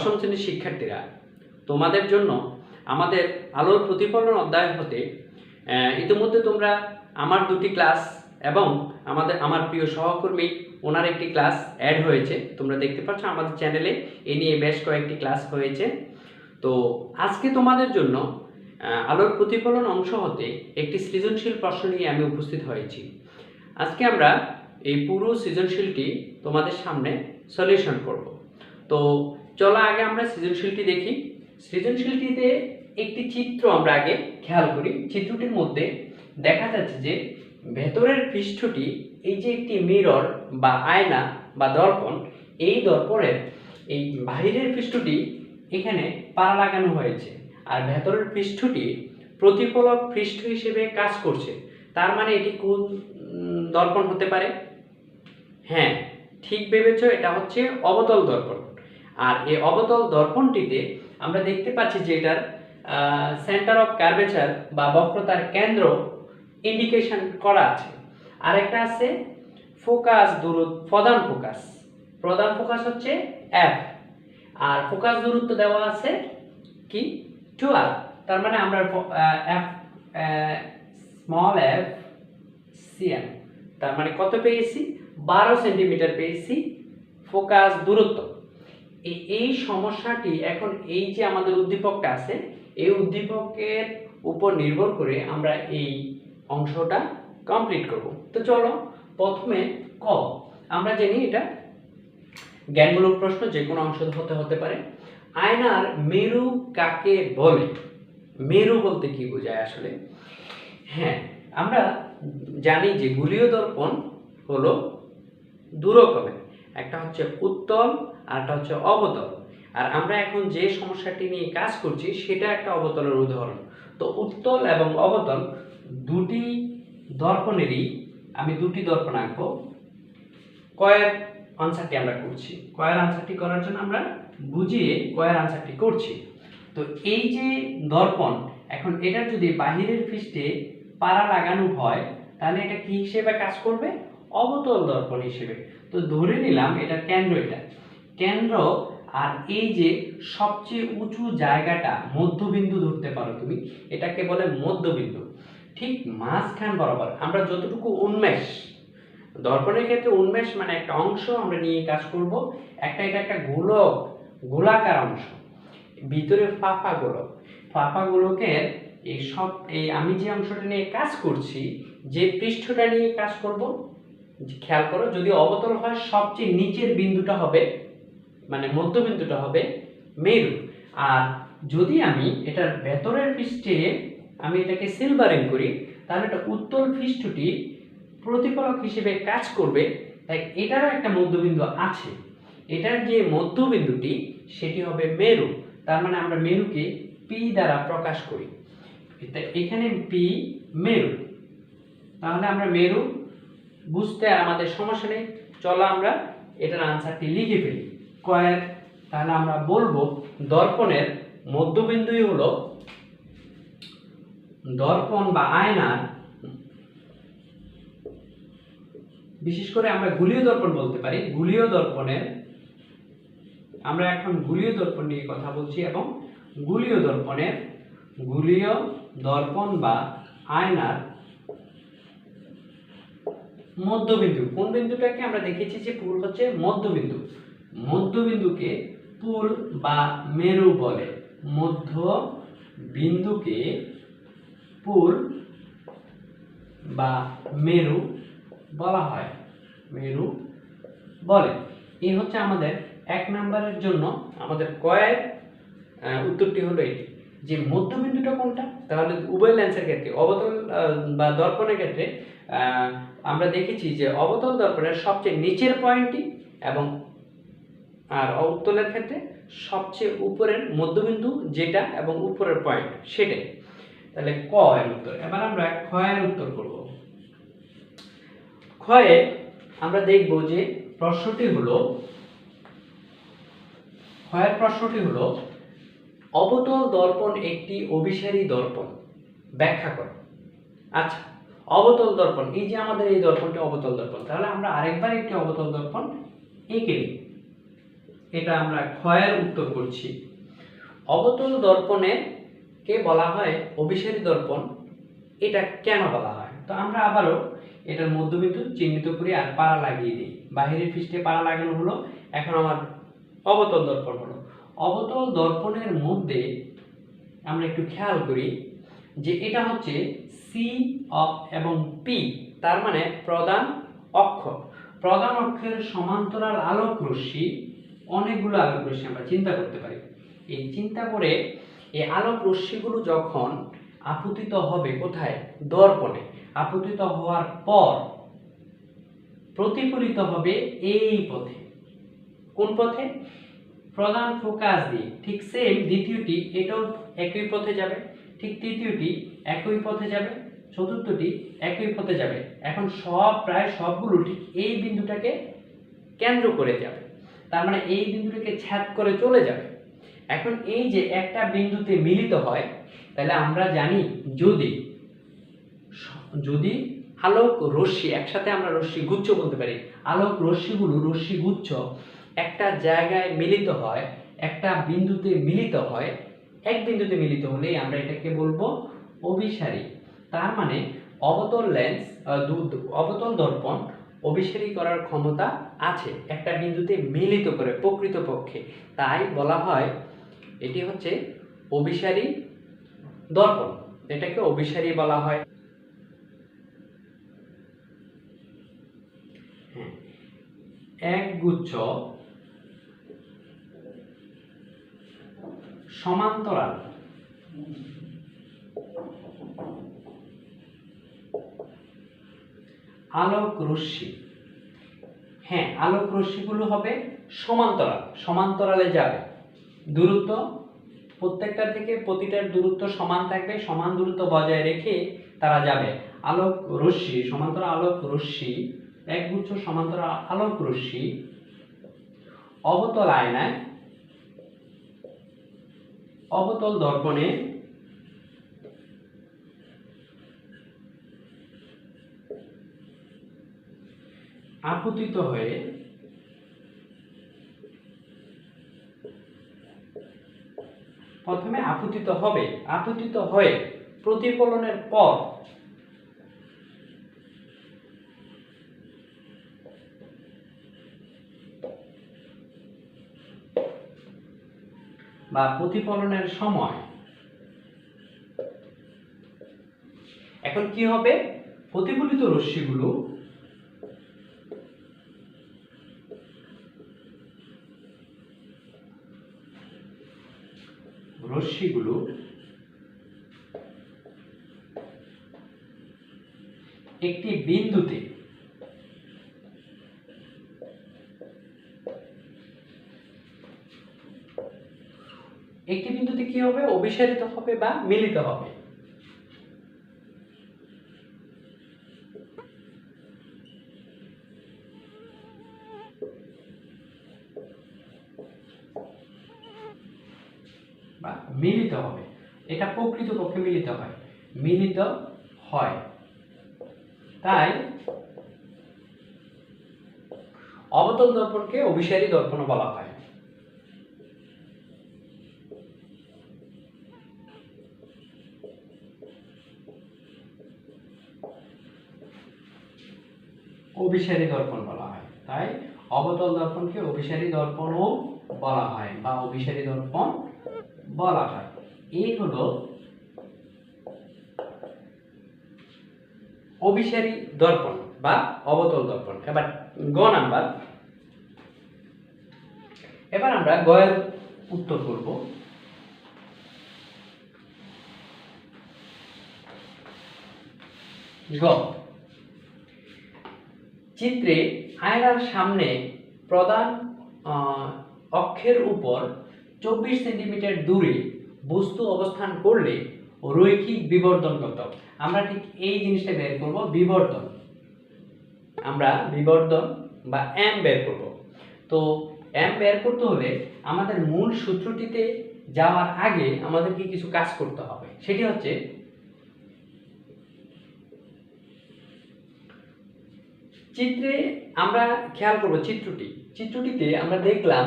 দশম শ্রেণীর শিক্ষার্থীরা, তোমাদের জন্য আমাদের আলোর প্রতিফলন অধ্যায় হতে ইতিমধ্যে তোমরা আমার দুটি ক্লাস এবং আমার প্রিয় সহকর্মী ওনার একটি ক্লাস অ্যাড হয়েছে। তোমরা দেখতে পাচ্ছ আমাদের চ্যানেলে এ নিয়ে বেশ কয়েকটি ক্লাস হয়েছে। তো আজকে তোমাদের জন্য আলোর প্রতিফলন অংশ হতে একটি সৃজনশীল প্রশ্ন নিয়ে আমি উপস্থিত হয়েছি। আজকে আমরা এই পুরো সৃজনশীলটি তোমাদের সামনে সলিউশন করব। তো চলো আগে আমরা সৃজনশীলটি দেখি। সৃজনশীলটিতে একটি চিত্র আমরা আগে খেয়াল করি। চিত্রটির মধ্যে দেখা যাচ্ছে যে ভেতরের পৃষ্ঠটি এই যে একটি মিরর বা আয়না বা দর্পণ, এই দর্পণের এই বাহিরের পৃষ্ঠটি এখানে পাড়া লাগানো হয়েছে আর ভেতরের পৃষ্ঠটি প্রতিফলক পৃষ্ঠ হিসেবে কাজ করছে। তার মানে এটি কোন দর্পণ হতে পারে? হ্যাঁ, ঠিক ভেবেছ, এটা হচ্ছে অবতল দর্পণ। আর এই অবতল দর্পণটিতে আমরা দেখতে পাচ্ছি যে এটার সেন্টার অফ কার্ভেচার বা বক্রতার কেন্দ্র ইন্ডিকেশন করা আছে। আরেকটা আছে ফোকাস দূরত্ব, প্রধান ফোকাস হচ্ছে এফ, আর ফোকাস দূরত্ব দেওয়া আছে কি 12। তার মানে আমরা এফ স্মল এফ সিএম, তার মানে কত পেয়েছি? 12 সেন্টিমিটার পেয়েছি ফোকাস দূরত্ব। এই সমস্যাটি এখন এই যে আমাদের উদ্দীপকটা আছে, এই উদ্দীপকের উপর নির্ভর করে আমরা এই অংশটা কমপ্লিট করব। তো চলো প্রথমে ক, আমরা জানি এটা জ্ঞানমূলক প্রশ্ন, যে কোনো অংশ হতে পারে। আয়নার মেরু কাকে বলে? মেরু বলতে কি বোঝায় আসলে? হ্যাঁ, আমরা জানি যে গোলীয় দর্পণ হলো দু রকমের, একটা হচ্ছে উত্তল আর একটা হচ্ছে অবতল। আর আমরা এখন যে সমস্যাটি নিয়ে কাজ করছি সেটা একটা অবতলের উদাহরণ। তো উত্তল এবং অবতল দুটি দর্পণেরই আমি দুটি দর্পণ আঁকবো। কয়ের আনসারটি আমরা করছি, কয়ের আনসারটি করার জন্য আমরা বুঝিয়ে কয়ের আনসারটি করছি। তো এই যে দর্পণ, এখন এটার যদি বাহিরের পৃষ্ঠে পাড়া লাগানো হয় তাহলে এটা কি হিসেবে কাজ করবে? অবতল দর্পণ হিসেবে। তো ধরে নিলাম এটার কেন্দ্র, এটা কেন্দ্র, আর এই যে সবচেয়ে উঁচু জায়গাটা মধ্যবিন্দু ধরতে পারো তুমি, এটাকে বলে মধ্যবিন্দু। ঠিক মাঝখান বরাবর আমরা যতটুকু উন্মেষ, দর্পণের ক্ষেত্রে উন্মেষ মানে একটা অংশ আমরা নিয়ে কাজ করব, এটা একটা গোলাকার অংশ, ভিতরে ফাঁপা গোলকের এই আমি যে অংশটা নিয়ে কাজ করছি, যে পৃষ্ঠটা নিয়ে কাজ করব, খেয়াল করো, যদি অবতল হয় সবচেয়ে নিচের বিন্দুটা হবে মানে মধ্যবিন্দুটা হবে মেরু। আর যদি আমি এটার ভেতরের পৃষ্ঠে আমি এটাকে সিলভারিং করি তাহলে এটা উত্তল পৃষ্ঠটি প্রতিফলক হিসেবে কাজ করবে। তাই এটারও একটা মধ্যবিন্দু আছে, এটার যে মধ্যবিন্দুটি সেটি হবে মেরু। তার মানে আমরা মেরুকে পি দ্বারা প্রকাশ করি। এখানে পি মেরু, তাহলে আমরা মেরু বুঝতে আমাদের সমস্যা নেই। চলো আমরা এটার আনসারটি লিখে ফেলি কয়ের। তাহলে আমরা বলবো দর্পণের মধ্যবিন্দুই হলো, দর্পণ বা আয়নার, বিশেষ করে আমরা গোলীয় দর্পণ বলতে পারি, গোলীয় দর্পণের, আমরা এখন গোলীয় দর্পণ নিয়ে কথা বলছি, এবং গোলীয় দর্পণ বা আয়নার মধ্যবিন্দু, কোন বিন্দুটাকে আমরা দেখেছি যে পুল হচ্ছে মধ্যবিন্দু, মধ্যবিন্দুকে পুল বা মেরু বলে, মধ্যবিন্দুকে পুল বা মেরু বলা হয়, মেরু বলে। এই হচ্ছে আমাদের 1 নম্বরের জন্য আমাদের কয়ের উত্তরটি হলো এটি, যে মধ্যবিন্দুটা কোনটা। তাহলে উভয় লেন্সের ক্ষেত্রে, অবতল বা দর্পণের ক্ষেত্রে আমরা দেখেছি যে অবতল দর্পণের সবচেয়ে নিচের পয়েন্টটি, এবং আর উত্তলের ক্ষেত্রে সবচেয়ে উপরের মধ্যবিন্দু যেটা এবং উপরের পয়েন্ট সেটাই। তাহলে ক এর উত্তর। এবার আমরা ক্ষয়ের উত্তর করব। ক্ষয়ে আমরা দেখব যে ক্ষয়ের প্রশ্নটি হলো অবতল দর্পণ একটি অভিসারী দর্পণ, ব্যাখ্যা করো। আচ্ছা, অবতল দর্পণ, এই যে আমাদের এই দর্পণটি অবতল দর্পণ, তাহলে আমরা আরেকবার একটি অবতল দর্পণ এঁকে নিই। এটা আমরা ক্ষয়ের উত্তর করছি। অবতল দর্পণে কে বলা হয় অভিসারী দর্পণ, এটা কেন বলা হয়? তো আমরা আবারও এটার মধ্যবিন্দু চিহ্নিত করি আর পাড়া লাগিয়ে দিই। বাহিরের পৃষ্ঠে পাড়া লাগানো হলো, এখন আমার অবতল দর্পণ হলো। অবতল দর্পণের মধ্যে আমরা একটু খেয়াল করি যে এটা হচ্ছে সি এবং পি, তার মানে প্রধান অক্ষ। প্রধান অক্ষের সমান্তরাল আলোক রশ্মি, অনেকগুলো আলোক রশ্মি আমরা চিন্তা করতে পারি। এই চিন্তা করে এই আলোক রশ্মিগুলো যখন আপতিত হবে কোথায়? দর্পণে। আপতিত হওয়ার পর প্রতিফলিত হবে এই পথে। কোন পথে? প্রধান ফোকাস দিয়ে। ঠিক সেম দ্বিতীয়টি এটাও একই পথে যাবে, ঠিক তৃতীয়টি একই পথে যাবে, চতুর্থটি একই পথে যাবে। এখন প্রায় সবগুলো ঠিক এই বিন্দুটাকে কেন্দ্র করে যাবে, তার মানে এই বিন্দুটাকে ছেদ করে চলে যাবে। এখন এই যে একটা বিন্দুতে মিলিত হয়, তাহলে আমরা জানি যদি আলোক রশ্মি একসাথে, আমরা রশ্মি গুচ্ছ বলতে পারি, আলোক রশ্মিগুলো রশ্মি গুচ্ছ একটা জায়গায় মিলিত হয়, একটা বিন্দুতে মিলিত হয়, এক বিন্দুতে মিলিত হলেই আমরা এটাকে বলবো অভিসারী। তার মানে অবতল লেন্স, অবতল দর্পণ অভিসারী করার ক্ষমতা আছে একটা বিন্দুতে মিলিত করে প্রকৃতপক্ষে, তাই বলা হয় এটি হচ্ছে অভিসারী দর্পণ, এটাকে অভিসারী বলা হয়। এক গুচ্ছ সমান্তরাল আলোক রশ্মি, হ্যাঁ আলোক রশ্মিগুলো হবে সমান্তরালে যাবে। দূরত্ব প্রত্যেকটা থেকে প্রতিটার দূরত্ব সমান থাকবে, সমান দূরত্ব বজায় রেখে তারা যাবে। আলোক রশ্মি, সমান্তরাল আলোক রশ্মি, একগুচ্ছ সমান্তরাল আলোক রশ্মি অবতল আয়নায়, অবতল দর্পণে আপতিত হয়ে প্রথমে আপতিত হবে, আপতিত হয়ে প্রতিফলনের পর বা প্রতিফলনের সময় এখন কি হবে? প্রতিফলিত রশ্মিগুলো একটি বিন্দুতে কি হবে? অভিসারিত হবে বা মিলিত হবে। বা মিলিত হবে, এটা প্রকৃতপক্ষে মিলিত হয়। তাই অবতল দর্পণকে অভিসারী দর্পণ বলা হয়। অভিসারী দর্পণ বলা হয়, তাই অবতল দর্পণকে অভিসারী দর্পণও বলা হয় বা অভিসারী দর্পণ বলা হয়। এই হলো অভিসারী দর্পণ বা অবতল দর্পণ। এবার গ নাম্বার, এবার আমরা গয়ের উত্তর করব। গ, চিত্রে আয়নার সামনে প্রধান অক্ষের উপর 24 সেন্টিমিটার দূরে বস্তু অবস্থান করলে রৈখিক বিবর্ধন কত? আমরা ঠিক এই জিনিসটা বের করব, বিবর্ধন। আমরা বিবর্ধন বা এম বের করব। তো এম বের করতে হলে আমাদের মূল সূত্রটিতে যাওয়ার আগে আমাদেরকে কিছু কাজ করতে হবে। সেটি হচ্ছে চিত্রে আমরা খেয়াল করব চিত্রটিতে আমরা দেখলাম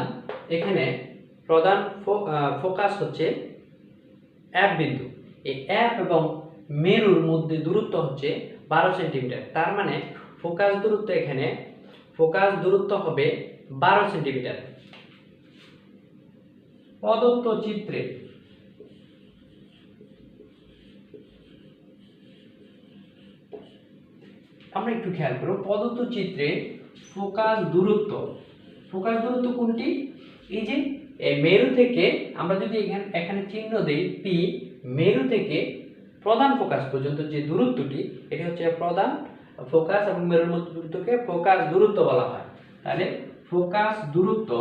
এখানে প্রধান ফোকাস হচ্ছে এফ বিন্দু। এই এফ এবং মেরুর মধ্যে দূরত্ব হচ্ছে 12 সেন্টিমিটার। তার মানে ফোকাস দূরত্ব হবে 12 সেন্টিমিটার। প্রদত্ত চিত্রে আমরা একটু খেয়াল করব, প্রদত্ত চিত্রে ফোকাস দূরত্ব কোনটি? এই যে মেরু থেকে আমরা যদি এখানে চিহ্ন দেই পি, মেরু থেকে প্রধান ফোকাস পর্যন্ত যে দূরত্বটি, এটি হচ্ছে প্রধান ফোকাস এবং মেরুর মধ্যে দূরত্বকে ফোকাস দূরত্ব বলা হয়। তাহলে ফোকাস দূরত্ব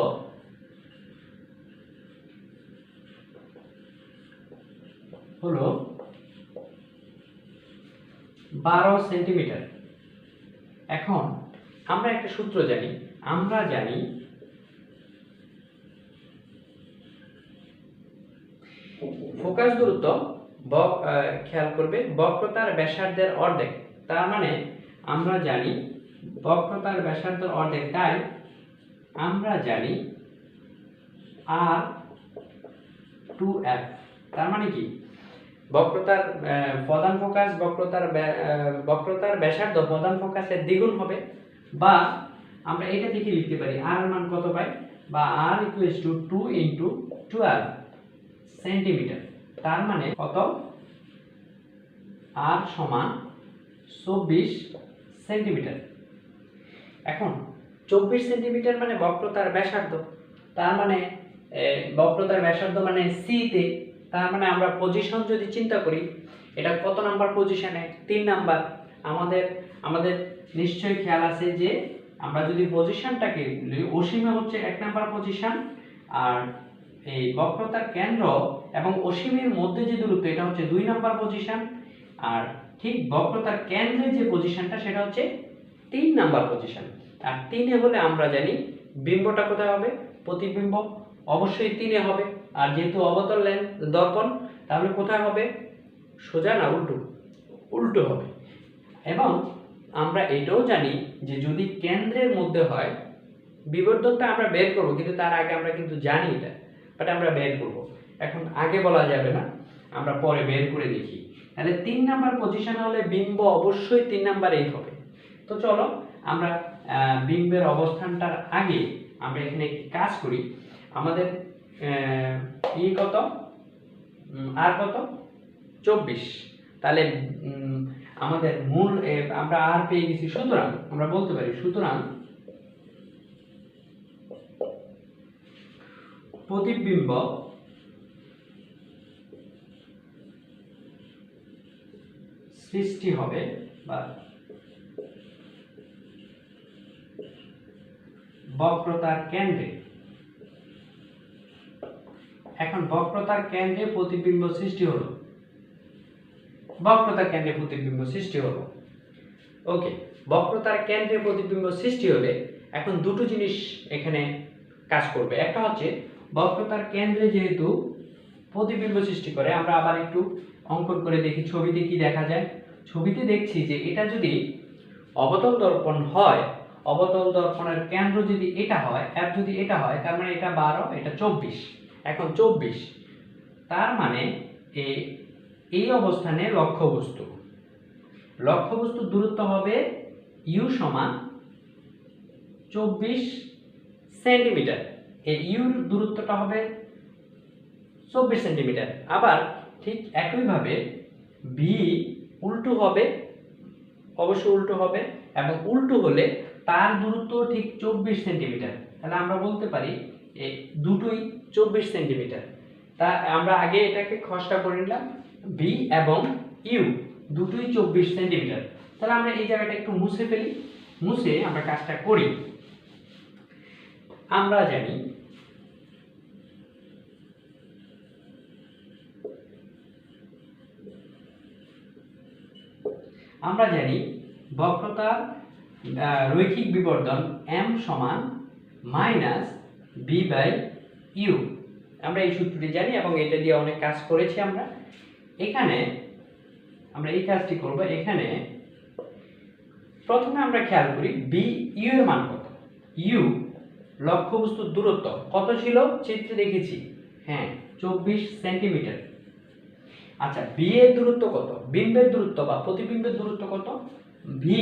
হলো 12 সেন্টিমিটার। এখন আমরা একটা সূত্র জানি, ফোকাস দূরত্ব খেয়াল করবে বক্রতার ব্যাসার্ধের অর্ধেক। তার মানে আমরা জানি বক্রতার ব্যাসার্ধের অর্ধেক, তাই আমরা জানি R2F। তার মানে কি, বক্রতার প্রধান ফোকাস বক্রতার ব্যাসার্ধ প্রধান ফোকাসের দ্বিগুণ হবে, বা আমরা এটা থেকে লিখতে পারি R এর মান কত পাই, বা R = 2 × 12 সেন্টিমিটার। তার মানে কত, R = 24 সেন্টিমিটার। এখন 24 সেন্টিমিটার মানে বক্রতার ব্যাসার্ধ, তার মানে বক্রতার ব্যাসার্ধ মানে সি তে। তার মানে আমরা পজিশন যদি চিন্তা করি, এটা কত নাম্বার পজিশনে? 3 নাম্বার। আমাদের নিশ্চয়ই খেয়াল আছে যে আমরা যদি পজিশনটাকে, অসীমে হচ্ছে 1 নাম্বার পজিশন, আর এই বক্রতার কেন্দ্র এবং অসীমের মধ্যে যে দূরত্ব, এটা হচ্ছে 2 নাম্বার পজিশন, আর ঠিক বক্রতার কেন্দ্রে যে পজিশনটা সেটা হচ্ছে 3 নাম্বার পজিশন। আর 3 হলে আমরা জানি বিম্বটা কোথায় হবে, প্রতিবিম্ব অবশ্যই 3 হবে। আর যেহেতু অবতল লেন্স দর্পণ, তাহলে কোথায় হবে, সোজা না উল্টো হবে। এবং আমরা এটাও জানি যে যদি কেন্দ্রের মধ্যে হয়, বিবর্ধকটা আমরা বের করব, কিন্তু তার আগে আমরা কিন্তু জানি এটা, বাট আমরা বের করব। এখন আগে বলা যাবে না, আমরা পরে বের করে দেখি। তাহলে 3 নাম্বার পজিশন হলে বিম্ব অবশ্যই 3 নাম্বারেই হবে। তো চলো আমরা বিম্বের অবস্থানটার আগে আমরা এখানে একটি কাজ করি। আমাদের কত, আর কত, 24। তাহলে আমাদের মূল আমরা আর পেয়ে গেছি, সুতরাং আমরা বলতে পারি, সুতরাং প্রতিবিম্ব সৃষ্টি হবে, বা বক্রতার কেন্দ্রে। এখন বক্রতার কেন্দ্রে প্রতিবিম্ব সৃষ্টি হলো, ওকে। বক্রতার কেন্দ্রে প্রতিবিম্ব সৃষ্টি হলে এখন দুটো জিনিস এখানে কাজ করবে। একটা হচ্ছে বক্রতার কেন্দ্রে যেহেতু প্রতিবিম্ব সৃষ্টি করে, আমরা আবার একটু অঙ্কন করে দেখি ছবিতে কি দেখা যায়। ছবিতে দেখছি যে এটা যদি অবতল দর্পণ হয়, অবতল দর্পণের কেন্দ্র যদি এটা হয়, এফ যদি এটা হয়, তার মানে এটা 12, এটা 24। এখন 24, তার মানে এই অবস্থানে লক্ষ্যবস্তুর দূরত্ব হবে ইউ সমান 24 সেন্টিমিটার। এই ইউর দূরত্বটা হবে 24 সেন্টিমিটার। আবার ঠিক একইভাবে বি উল্টো হবে, অবশ্যই উল্টো হবে, এবং উল্টো হলে তার দূরত্ব ঠিক 24 সেন্টিমিটার। তাহলে আমরা বলতে পারি এই দুটোই 24 সেন্টিমিটার। তা আমরা আগে এটাকে খসড়া করে নিলাম, বি এবং ইউ দুটোই 24 সেন্টিমিটার। তাহলে আমরা এই জায়গাটা একটু মুছে ফেলি, মুছে আমরা কাজটা করি। আমরা জানি বক্রতার রৈখিক বিবর্ধন m সমান -b/u। আমরা এই সূত্রটি জানি এবং এটা দিয়ে অনেক কাজ করেছি আমরা। এখানে আমরা এই কাজটি করব। এখানে প্রথমে আমরা খেয়াল করি বি ইউ এর মান কত। ইউ লক্ষ্যবস্তুর দূরত্ব কত ছিল চিত্রে দেখেছি, হ্যাঁ 24 সেন্টিমিটার। আচ্ছা বি এর দূরত্ব কত, বিম্বের দূরত্ব বা প্রতিবিম্বের দূরত্ব কত, ভি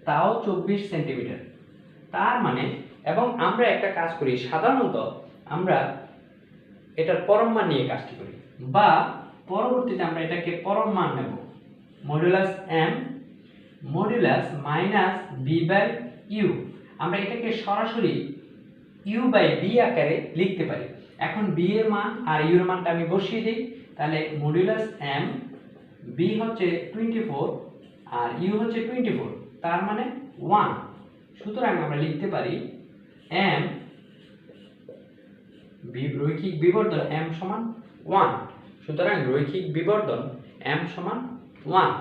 তাও 24 সেন্টিমিটার। তার মানে এবং আমরা একটা কাজ করি, সাধারণত আমরা এটার পরম মান নিয়ে কাজটি করি, বা পরবর্তীতে আমরা এটাকে পরম মান নেব, modulus M modulus minus B by U. আমরা এটাকে সরাসরি ইউ বাই বি আকারে লিখতে পারি। এখন বি এর মান আর ইউ এর মানটা আমি বসিয়ে দিই, তাহলে মডুলাস এম, বি হচ্ছে 24 আর ইউ হচ্ছে 24, তার মানে 1। সুতরাং আমরা লিখতে পারি এম রৈখিক বিবর্ধন m সমান 1। সুতরাং রৈখিক বিবর্ধন m সমান 1।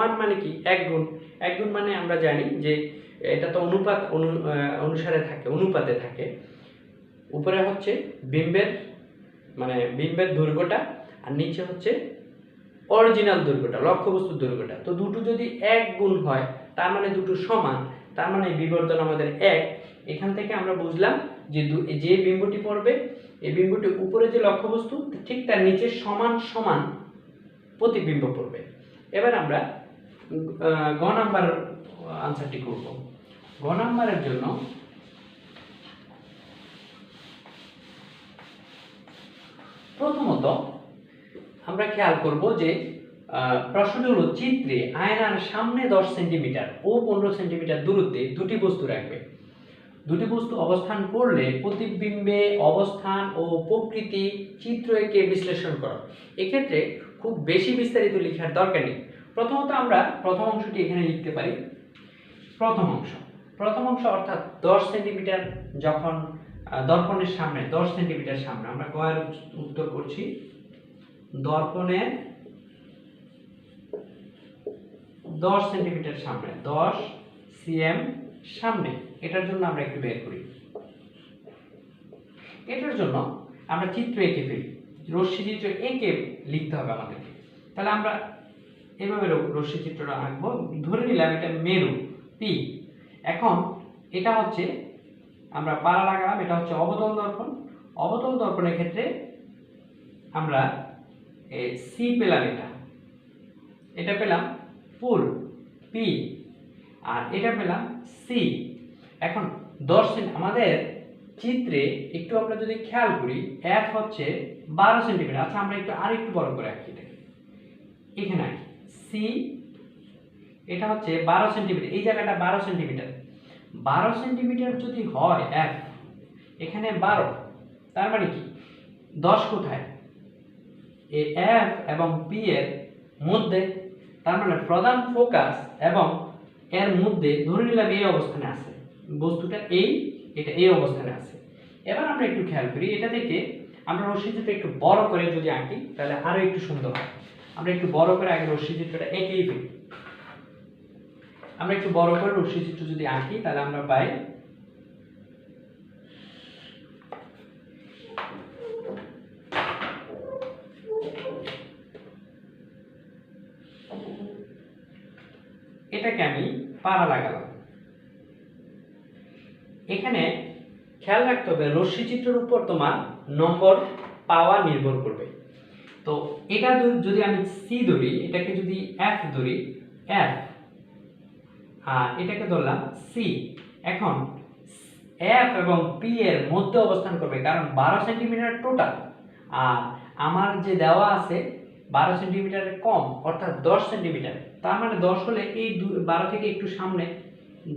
1 মানে কি, এক গুণ। এক গুণ মানে আমরা জানি যে এটা তো অনুপাত অনুসারে থাকে, অনুপাতে থাকে। উপরে হচ্ছে বিম্বের দৈর্ঘ্যটা আর নিচে হচ্ছে অরিজিনাল দৈর্ঘ্যটা, লক্ষ্যবস্তুর দৈর্ঘ্যটা। তো দুটো যদি এক গুণ হয় তার মানে দুটো সমান, তার মানে বিবর্ধন আমাদের 1। এখান থেকে আমরা বুঝলাম যে বিম্বটি পড়বে, এই বিম্বটি উপরে যে লক্ষ্যবস্তু ঠিক তার নিচে সমান সমান প্রতিবিম্ব পড়বে। এবার আমরা গ নাম্বার আনসারটি করব। গ নাম্বারের জন্য প্রথমত আমরা খেয়াল করব যে প্রশ্নটি হলো চিত্রে আয়নার সামনে 10 সেন্টিমিটার ও 15 সেন্টিমিটার দূরত্বে দুটি বস্তু রাখবে। দুটি বস্তু অবস্থান করলে প্রতিবিম্বে অবস্থান ও প্রকৃতি চিত্র এঁকে বিশ্লেষণ করো। এক্ষেত্রে খুব বেশি বিস্তারিত লেখার দরকার নেই। প্রথমত আমরা প্রথম অংশটি এখানে লিখতে পারি। প্রথম অংশ অর্থাৎ 10 সেন্টিমিটার যখন দর্পণের সামনে 10 সেন্টিমিটার সামনে, আমরা কয়ের উত্তর করছি, দর্পণের 10 সেন্টিমিটার সামনে, 10 সিএম সামনে, এটার জন্য আমরা একটু বের করি। এটার জন্য আমরা চিত্র এঁকে ফেলি, রশ্মি চিত্র এঁকে লিখতে হবে আমাদেরকে। তাহলে আমরা এভাবে রশ্মি চিত্রটা আঁকবো। ধরে নিলাম এটা মেরু পি। এখন এটা হচ্ছে আমরা পারা লাগালাম, এটা হচ্ছে অবতল দর্পণ। অবতল দর্পণের ক্ষেত্রে আমরা সি পেলাম, এটা পেলাম ফুল পি, আর এটা পেলাম সি। এখন 10 আমাদের চিত্রে একটু আমরা যদি খেয়াল করি, এফ হচ্ছে 12 সেন্টিমিটার। আচ্ছা আমরা আরেকটু বড় করে আঁকি, এখানে আঁকি সি, এটা হচ্ছে 12 সেন্টিমিটার, এই জায়গাটা 12 সেন্টিমিটার। 12 সেন্টিমিটার যদি হয় এফ, এখানে 12, তার মানে কি 10 কোথায়, এই এফ এবং পি এর মধ্যে, তার মানে প্রধান ফোকাস এবং এর মধ্যে ধরে নিলাম এই অবস্থানে আছে বস্তুটা, এটা এই অবস্থানে আছে। এবার আমরা একটু খেয়াল করি, এটা থেকে আমরা রশ্মি চিত্র একটু বড় করে যদি আঁকি তাহলে আরো একটু সুন্দর হয়। আমরা একটু বড় করে আগে রশ্মি চিত্রটা এঁকেই ফেলি। আমরা একটু বড় করে রশ্মি চিত্র যদি আঁকি তাহলে আমরা পাই এটাকে আমি পারা লাগালাম। এখানে খেয়াল রাখতে হবে রশ্মি চিত্রের উপর তোমার নম্বর পাওয়া নির্ভর করবে। তো এটা যদি আমি সি ধরি, এটাকে যদি এফ ধরি, এফ, আর এটাকে ধরলাম সি। এখন এফ এবং পি এর মধ্যে অবস্থান করবে, কারণ 12 সেন্টিমিটার টোটাল, আর আমার যে দেওয়া আছে 12 সেন্টিমিটারের কম অর্থাৎ 10 সেন্টিমিটার। তার মানে 10 হলে এই 12 থেকে একটু সামনে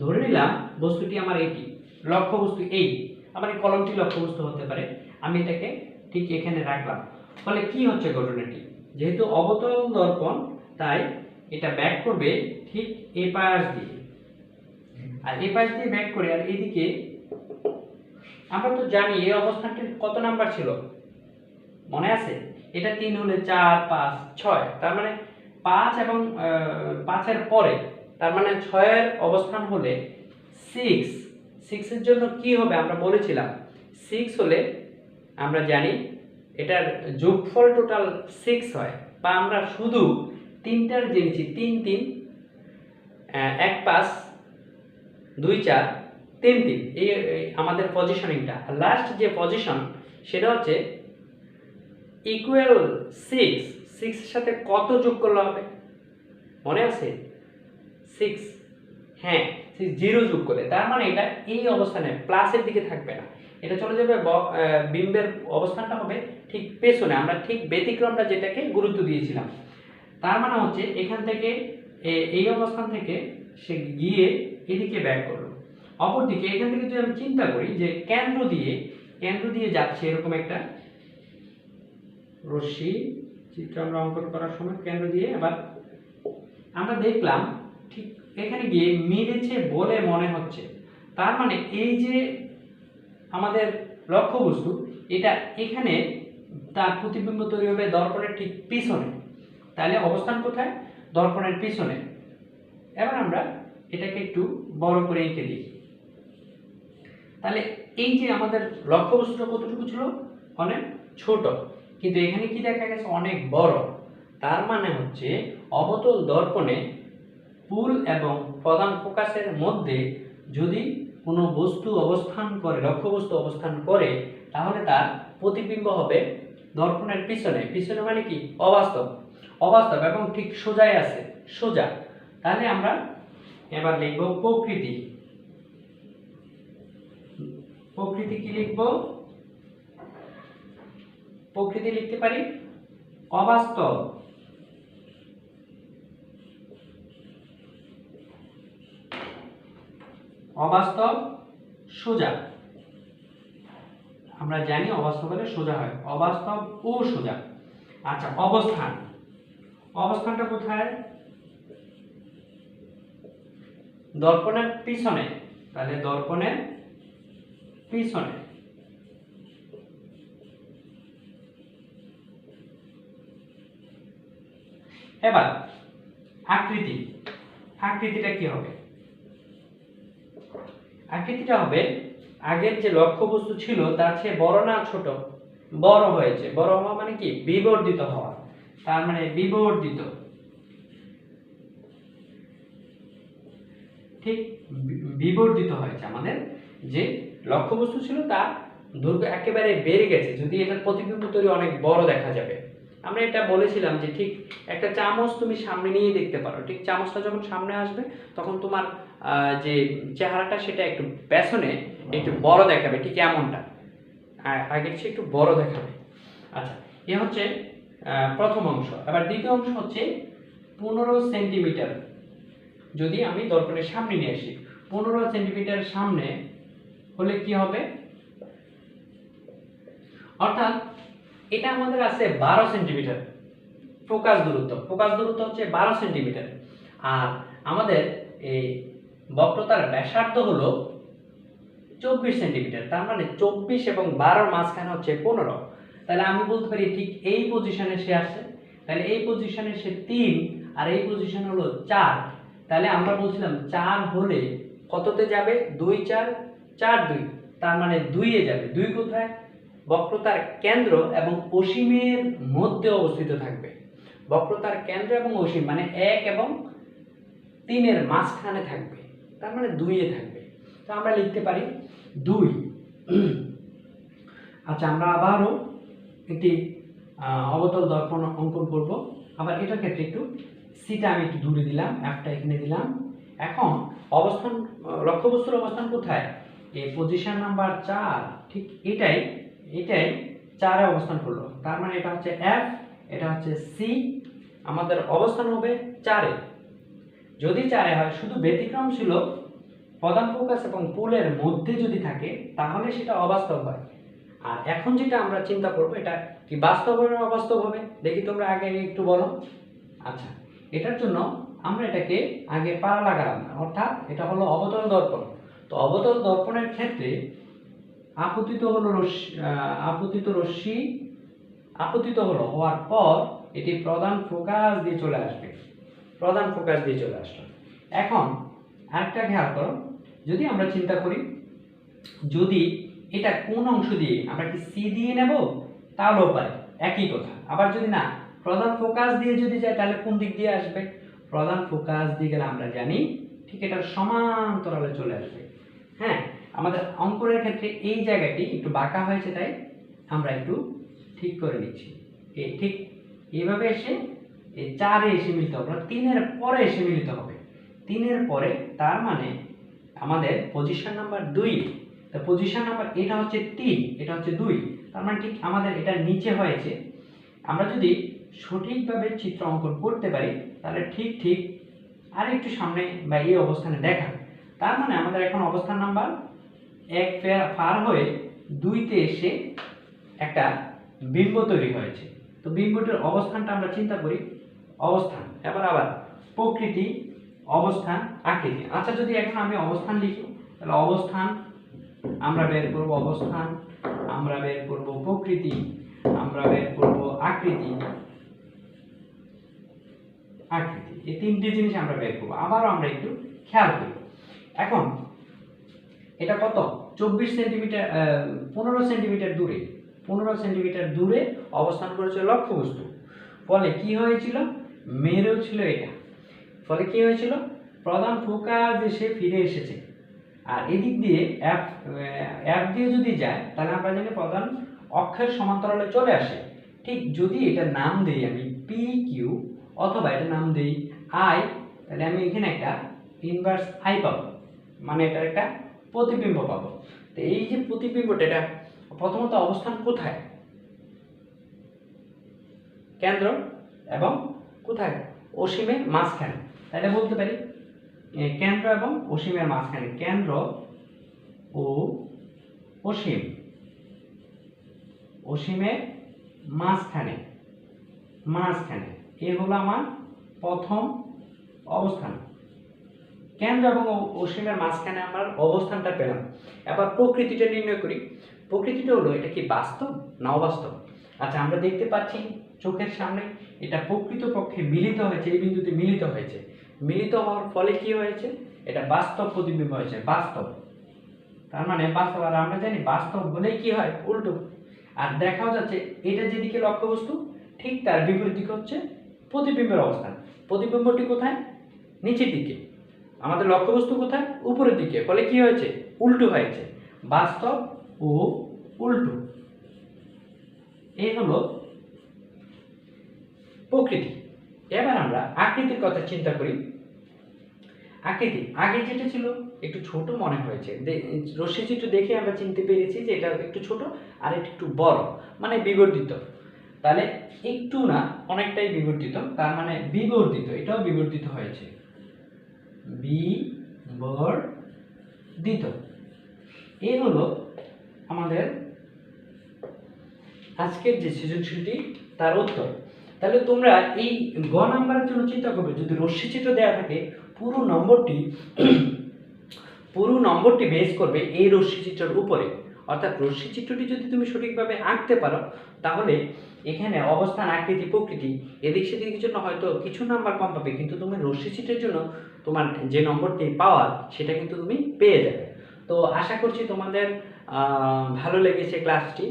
ধরে নিলাম বস্তুটি আমার এটি লক্ষ্যবস্তু, এই আমার এই কলমটি লক্ষ্যবস্তু হতে পারে। আমি এটাকে ঠিক এখানে রাখলাম। ফলে কি হচ্ছে ঘটনাটি, যেহেতু অবতল দর্পণ তাই এটা ব্যাক করবে ঠিক এই পাশ দিয়ে, আর এই পাশ দিয়ে ব্যাক করে, আর এদিকে আমরা তো জানি এই অবস্থানটির কত নাম্বার ছিল মনে আছে, এটা 3 হলে 4 5 6, তার মানে 5 এবং 5 এর পরে, তার মানে 6 এর অবস্থান হলে 6। 6 এর জন্য কি হবে আমরা বলেছিলাম, 6 হলে আমরা জানি এটার যোগফল টোটাল 6 হয়, বা আমরা শুধু তিনটার জেনেছি 3 3 1 5 2 4, 3 3 এই আমাদের পজিশনিংটা। লাস্ট যে পজিশন সেটা হচ্ছে ইকুয়াল 6, 6 এর সাথে কত যোগ করলে হবে মনে আছে? 6, হ্যাঁ 0 যোগ করে, তার মানে এটা এই অবস্থানে প্লাসের দিকে থাকবে না, এটা চলে যাবে বিম্বের অবস্থানটা হবে ঠিক পেছনে, আমরা ঠিক ব্যতিক্রমটা যেটাকে গুরুত্ব দিয়েছিলাম। তার মানে হচ্ছে এখান থেকে এই অবস্থান থেকে সে গিয়ে এদিকে ব্যাক করলো। অপরদিকে এখান থেকে যদি আমি চিন্তা করি যে কেন্দ্র দিয়ে যাচ্ছে এরকম একটা রশ্মি, চিত্র আমরা অঙ্কন করার সময় কেন্দ্র দিয়ে, আবার আমরা দেখলাম ঠিক এখানে গিয়ে মিলেছে বলে মনে হচ্ছে। তার মানে এই যে আমাদের লক্ষ্যবস্তু, এটা এখানে তার প্রতিবিম্ব তৈরি হবে দর্পণের ঠিক পিছনে, তাহলে অবস্থান কোথায়? দর্পণের পিছনে। এবার আমরা এটাকে একটু বড় করে এঁকে দিই। তাহলে এই যে আমাদের লক্ষ্যবস্তুটা কতটুকু ছিল? অনেক ছোট, কিন্তু এখানে কি দেখা গেছে? অনেক বড়। তার মানে হচ্ছে অবতল দর্পণে পুল এবং প্রধান ফোকাসের মধ্যে যদি কোনো বস্তু অবস্থান করে, লক্ষ্যবস্তু অবস্থান করে, তাহলে তার প্রতিবিম্ব হবে দর্পণের পিছনে। পিছনে মানে কি? অবাস্তব, অবাস্তব এবং ঠিক সোজাই আছে, সোজা। তাহলে আমরা এবার লিখব প্রকৃতি। প্রকৃতি কি লিখব? প্রকৃতি লিখতে পারি অবাস্তব, অবাস্তব সোজা। আমরা জানি অবাস্তব হলে সোজা হয়, অবাস্তব ও সোজা। আচ্ছা, অবস্থান, অবস্থানটা কোথায়? দর্পণের পিছনে, তাহলে দর্পণের পিছনে। এবার আকৃতি, আকৃতিটা কি হবে? আকৃতিটা হবে আগের যে লক্ষ্যবস্তু ছিল তার চেয়ে বড় না ছোট? বড় হয়েছে। বড় হওয়া মানে কি? বিবর্ধিত হওয়া। তার মানে বিবর্ধিত, ঠিক বিবর্ধিত হয়েছে। আমাদের যে লক্ষ্যবস্তু ছিল তার দৈর্ঘ্য একেবারে বেড়ে গেছে, যদি এটার প্রতিবিম্ব তৈরি অনেক বড় দেখা যাবে। আমরা এটা বলেছিলাম যে ঠিক একটা চামচ তুমি সামনে নিয়ে দেখতে পারো, ঠিক চামচটা যখন সামনে আসবে তখন তোমার যে চেহারাটা সেটা একটু পেছনে একটু বড় দেখাবে, ঠিক এমনটা, আগের চেয়ে একটু বড় দেখাবে। আচ্ছা, এ হচ্ছে প্রথম অংশ। এবার দ্বিতীয় অংশ হচ্ছে 15 সেন্টিমিটার। যদি আমি দর্পণের সামনে নিয়ে আসি, 15 সেন্টিমিটার সামনে হলে কি হবে? অর্থাৎ এটা আমাদের আছে 12 সেন্টিমিটার ফোকাস দূরত্ব। ফোকাস দূরত্ব হচ্ছে 12 সেন্টিমিটার, আর আমাদের এই বক্রতার ব্যাসার্ধ হলো 24 সেন্টিমিটার। তার মানে 24 এবং 12 মাঝখানে হচ্ছে 15। তাহলে আমি বলতে পারি ঠিক এই পজিশনে সে আসছে, তাহলে এই পজিশনে সে 3 আর এই পজিশন হলো 4। তাহলে আমরা বলছিলাম 4 হলে কততে যাবে? 2 4 4 2, তার মানে 2 এ যাবে। 2 কোথায়? বক্রতার কেন্দ্র এবং অসীমের মধ্যে অবস্থিত থাকবে। বক্রতার কেন্দ্র এবং অসীম মানে 1 এবং 3 এর মাঝখানে থাকবে, তার মানে 2 এ থাকবে। তো আমরা লিখতে পারি 2। আচ্ছা, আমরা আবারও একটি অবতল দর্পণ অঙ্কন করব। আবার এটার ক্ষেত্রে একটু সিটা আমি একটু দূরে দিলাম, এফটা এখানে দিলাম। এখন অবস্থান, লক্ষ্যবস্তুর অবস্থান কোথায়? এই পজিশন নাম্বার 4, ঠিক এটাই 4 এ অবস্থান করলো। তার মানে এটা হচ্ছে এফ, এটা হচ্ছে সি, আমাদের অবস্থান হবে 4 এ। যদি 4 এ হয়, শুধু ব্যতিক্রম ছিল প্রধান ফোকাস এবং পুলের মধ্যে যদি থাকে তাহলে সেটা অবাস্তব হয়। আর এখন যেটা আমরা চিন্তা করব, এটা কি বাস্তব হবে না অবাস্তব হবে? দেখি তোমরা আগে একটু বলো। আচ্ছা, এটার জন্য আমরা এটাকে আগে পাড়া লাগালাম, অর্থাৎ এটা হলো অবতল দর্পণ। তো অবতল দর্পণের ক্ষেত্রে আপতিত রশ্মি আপতিত হলো, হওয়ার পর এটি প্রধান ফোকাস দিয়ে চলে আসবে, প্রধান ফোকাস দিয়ে চলে আসলো। এখন আরেকটা খেয়াল করো, যদি আমরা চিন্তা করি যদি এটা কোন অংশ দিয়ে, আমরা কি সি দিয়ে নেব? তাহলেও পারে, একই কথা। আবার যদি না প্রধান ফোকাস দিয়ে যদি যায় তাহলে কোন দিক দিয়ে আসবে? প্রধান ফোকাস দিয়ে গেলে আমরা জানি ঠিক এটার সমান্তরালে চলে আসবে। হ্যাঁ, আমাদের অঙ্কনের ক্ষেত্রে এই জায়গাটি একটু বাঁকা হয়েছে, তাই আমরা একটু ঠিক করে নিচ্ছি। ঠিক এইভাবে এসে এই 4-এ এসে মিলিত হবে, 3-এর পরে এসে মিলিত হবে। 3-এর পরে তার মানে আমাদের পজিশন নাম্বার 2, তো পজিশন নাম্বার এটা হচ্ছে 3, এটা হচ্ছে 2, তার মানে ঠিক আমাদের এটা নিচে হয়েছে। আমরা যদি সঠিকভাবে চিত্র অঙ্কন করতে পারি তাহলে ঠিক আর একটু সামনে বা এই অবস্থানে দেখাবে। তার মানে আমাদের এখন অবস্থান নাম্বার 1 পার হয়ে 2-তে এসে একটা বিম্ব তৈরি হয়েছে। তো বিম্বটির অবস্থানটা আমরা চিন্তা করি, অবস্থান, এবার আবার প্রকৃতি, অবস্থান, আকৃতি। আচ্ছা, যদি এখন আমি অবস্থান লিখি তাহলে অবস্থান আমরা বের করব, অবস্থান আমরা বের করব, প্রকৃতি আমরা বের করব, আকৃতি, এই তিনটি জিনিস আমরা বের করব। আবারও আমরা একটু খেয়াল করি। এখন এটা কত? 24 সেন্টিমিটার, 15 সেন্টিমিটার দূরে, 15 সেন্টিমিটার দূরে অবস্থান করেছে লক্ষ্যবস্তু। ফলে কি হয়েছিল? মেরু ছিল এটা। ফলে কি হয়েছিল? প্রধান ফোকাস এসে ফিরে এসেছে। আর এদিক দিয়ে এফ দিয়ে যদি যায় তাহলে আমরা জানি প্রধান অক্ষের সমান্তরালে চলে আসে। ঠিক যদি এটা নাম দেই আমি পি কিউ, অথবা এটা নাম দেই আই, তাহলে আমি এখানে একটা ইনভার্স আই পাবো, মানে এটা একটা প্রতিবিম্ব পাবো। তো এই যে প্রতিবিম্বটা, এটা প্রথমত অবস্থান কোথায়? কেন্দ্র এবং কোথায়? অসীমের মাঝখানে। তাহলে বলতে পারি কেন্দ্র এবং অসীমের মাঝখানে, কেন্দ্র ও অসীম, অসীমের মাঝখানে, এ হলো আমার প্রথম অবস্থান। কেন্দ্র এবং অসীমের মাঝখানে আমার অবস্থানটা পেলাম। এবার প্রকৃতিটা নির্ণয় করি। প্রকৃতিটা হলো, এটা কি বাস্তব না অবাস্তব? আচ্ছা, আমরা দেখতে পাচ্ছি চোখের সামনে এটা প্রকৃতপক্ষে মিলিত হয়েছে, এই বিন্দুতে মিলিত হয়েছে। মিলিত হওয়ার ফলে কি হয়েছে? এটা বাস্তব প্রতিবিম্ব হয়েছে, বাস্তব। তার মানে বাস্তব, আর আমরা জানি বাস্তব হলেই কি হয়? উল্টো। আর দেখাও যাচ্ছে এটা যেদিকে লক্ষ্যবস্তু, ঠিক তার বিপরীত দিকে হচ্ছে প্রতিবিম্বের অবস্থান। প্রতিবিম্বটি কোথায়? নিচের দিকে। আমাদের লক্ষ্যবস্তু কোথায়? উপরের দিকে। ফলে কি হয়েছে? উল্টো হয়েছে, বাস্তব ও উল্টো। এই হলো প্রকৃতি। এবার আমরা আকৃতির কথা চিন্তা করি। আকৃতি আগে যেটা ছিল একটু ছোট মনে হয়েছে, রশ্মিচিত্র দেখে আমরা চিনতে পেরেছি যে এটা একটু ছোট আর একটু বড়, মানে বিবর্ধিত। তাহলে একটু না, অনেকটাই বিবর্ধিত, তার মানে বিবর্ধিত, এটাও বিবর্ধিত হয়েছে, বিবর্ধিত। এই হলো আমাদের আজকের যে সৃজনশীলটি, তার উত্তর। তাহলে তোমরা এই গ নাম্বারের জন্য চিন্তা করবে, যদি রশ্মিচিত্র দেওয়া থাকে পুরো নম্বরটি বেস করবে এই রশ্মিচিত্রের উপরে। অর্থাৎ রশ্মিচিত্রটি যদি তুমি সঠিকভাবে আঁকতে পারো তাহলে এখানে অবস্থান, আকৃতি, প্রকৃতি এদিক সেদিকের জন্য হয়তো কিছু নাম্বার কম পাবে, কিন্তু তুমি রশ্মিচিত্রের জন্য তোমার যে নম্বরটি পাওয়ার সেটা কিন্তু তুমি পেয়ে যাবে। তো আশা করছি তোমাদের ভালো লেগেছে ক্লাসটি।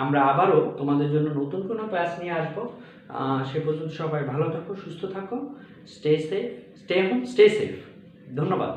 আমরা আবারও তোমাদের জন্য নতুন কোনো ক্লাস নিয়ে আসবো। সে পর্যন্ত সবাই ভালো থাকো, সুস্থ থাকো, স্টে হোম, স্টে সেফ। ধন্যবাদ।